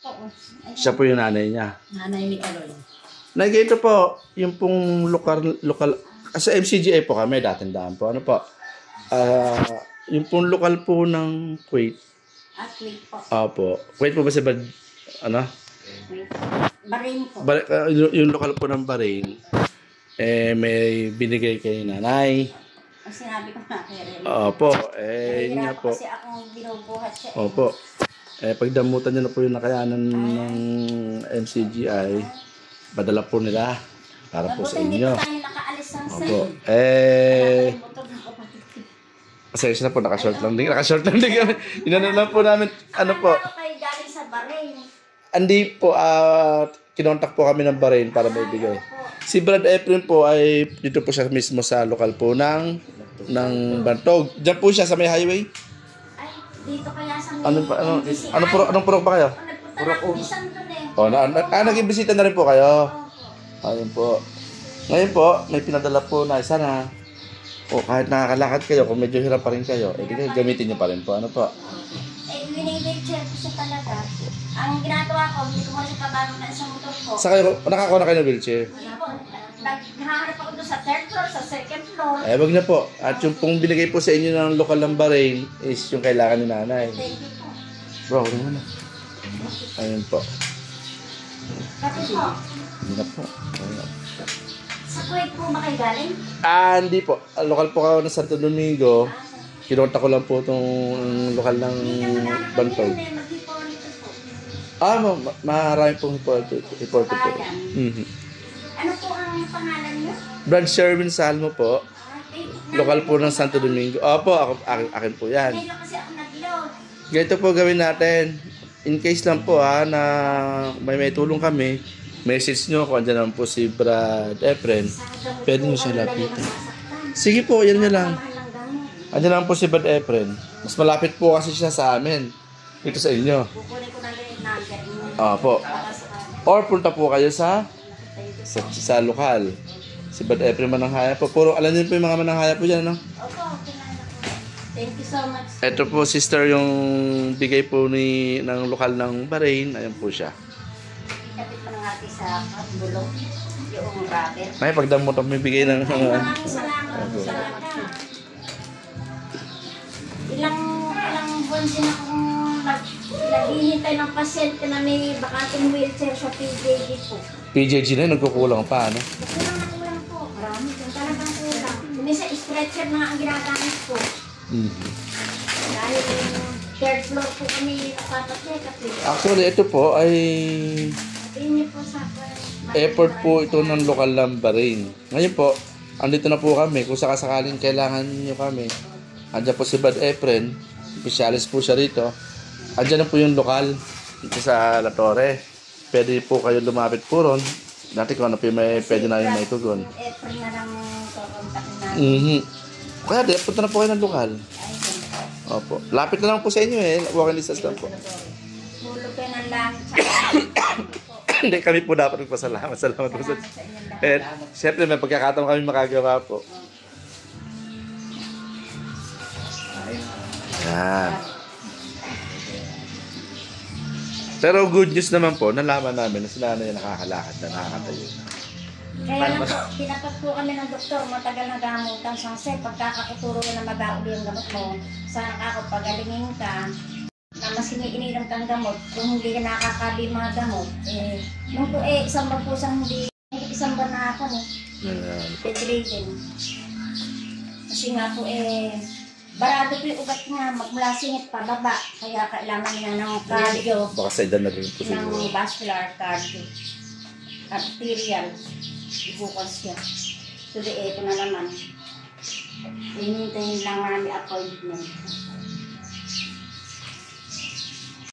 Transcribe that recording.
Oo. Siya po yung nanay niya. Nanay ni Kaloy. Ito po, yung pong lokal, sa MCGA po kami, dating daan po. Ano po? Yung pong lokal po ng Kuwait. Kuwait po. Opo. Kuwait po ba si ano? Bahrain po. Yung lokal po ng Bahrain, may binigay kay nanay. Ang sinabi ko na kay Remy. Opo. Yun nga po. Kasi akong binubuhat siya. Opo. Pagdamutan niyo na po yung nakayanan ng MCGI, padala po nila para po sa inyo. Hindi po tayo nakaalis ng Opo. Pasensya na po, naka-short lang din. Inano lang po namin, ano po. Ano kayo galing sa Bahrain? Hindi po, kinontak po kami ng Bahrain para may bigay. Si Brad Efren po ay dito po siya mismo sa lokal po ng Bantog. Diyan po siya sa may highway. Ay, dito kaya sa may... Anong purok ba kayo? Purok o. Naging bisita na rin po kayo. Ayun po. Ngayon po, may pinadala po na isa na. O kahit nakakalakad kayo, kung medyo hirap pa rin kayo, gamitin niyo pa rin po. Ano po? Winibigay ko siya talaga. Ang ginagawa ko, hindi ko muna siya pabangon na isang motor ko. Sa kayo, nakakuha na kayo ng wheelchair? Hindi po. Naghahanap ako doon sa third floor, sa second floor. Wag na po. At yung pong binigay po sa inyo ng lokal ng Bahrain is yung kailangan ni nanay. Thank you po. Bro, ano mo na? Ayun po. Kasi po, Hindi na po. Ayun. sa Kuwait po ba kayo galing? Hindi po. Lokal po ako ng Santo Domingo. Kinontak ko lang po itong lokal ng Bantog. Marami pong reported po. Ano po ang pangalan niyo? Brad Sherwin Salmo po. Lokal po ng Santo Domingo. Opo, akin po yan. Ngayon kasi ako nag-load. Ganito po gawin natin. In case lang po na may tulong kami, message nyo kung andyan naman po si Brad Efren. Pwede nyo siya lapitan. Sige po, yan nyo lang. Andyan naman po si Brad Efren. Mas malapit po kasi siya sa amin. Dito sa inyo. Kukunin ko na rin yung number niyo. Opo. Or punta po kayo sa lokal. Si Brad Efren Mananghaya po. Puro, alam niyo po yung mga Mananghaya po dyan, no? Opo, thank you so much. Ito po, sister, yung bigay po ng lokal ng Bahrain. Ayan po siya. Kapit pa ng ating sa bulong, yung rubber. May pagdamot ako may bigay ng... Maraming salamat. Ilang buwan din akong naghihintay ng pasyente na may bakating wheelchair sa PJG po. PJG na, nagkukulang pa, ano? Kulang po. Marami din talagang kulang. Minsan stretcher na ang ginagamit ko. Dahil third floor po kami nakapacheck up. Actually, ito po ay Hindi po sa effort po ito ng lokal ng Bahrain. Ngayon po, andito na po kami. Kung sakasakaling kailangan niyo kami, andyan po si Brad Efren. Specialist po siya rito. Andyan na po yung lokal dito sa La Torre. Pwede po kayo lumapit po ron. Dati kung ano po may pwede na yung maitugon. Efren na lang kukontakin natin. Kaya di, punta na po kayo ng lokal. Opo. Lapit na lang po sa inyo walking distance lang po. Hulog kayo ng langit sa Hindi, kami po dapat magpasalamat. Salamat po sa... Siyempre, may pagkakataon kami makagawa po. Yan. Pero good news naman po, nalaman namin na sila na nakakalakad na nakakatayo. Kaya lang po, pinapat po kami ng doktor, matagal na gamutan sa kasi pagkakakuturo na mag-auli yung gamot mo, saan ako pagalingin ka, na mas iniinom kang gamot, kung hindi ka nakakabi mga gamot, nung po isang buwan po isang buwan na ako bedridden. Kasi nga po barado po yung ugat nga, magmula singit pa baba, kaya kailangan niya ng cardio, Baka sa edad na rin po ng siguro. vascular cardio, arterial, ibukas siya. So ito na naman, hinintayin lang namin appointment.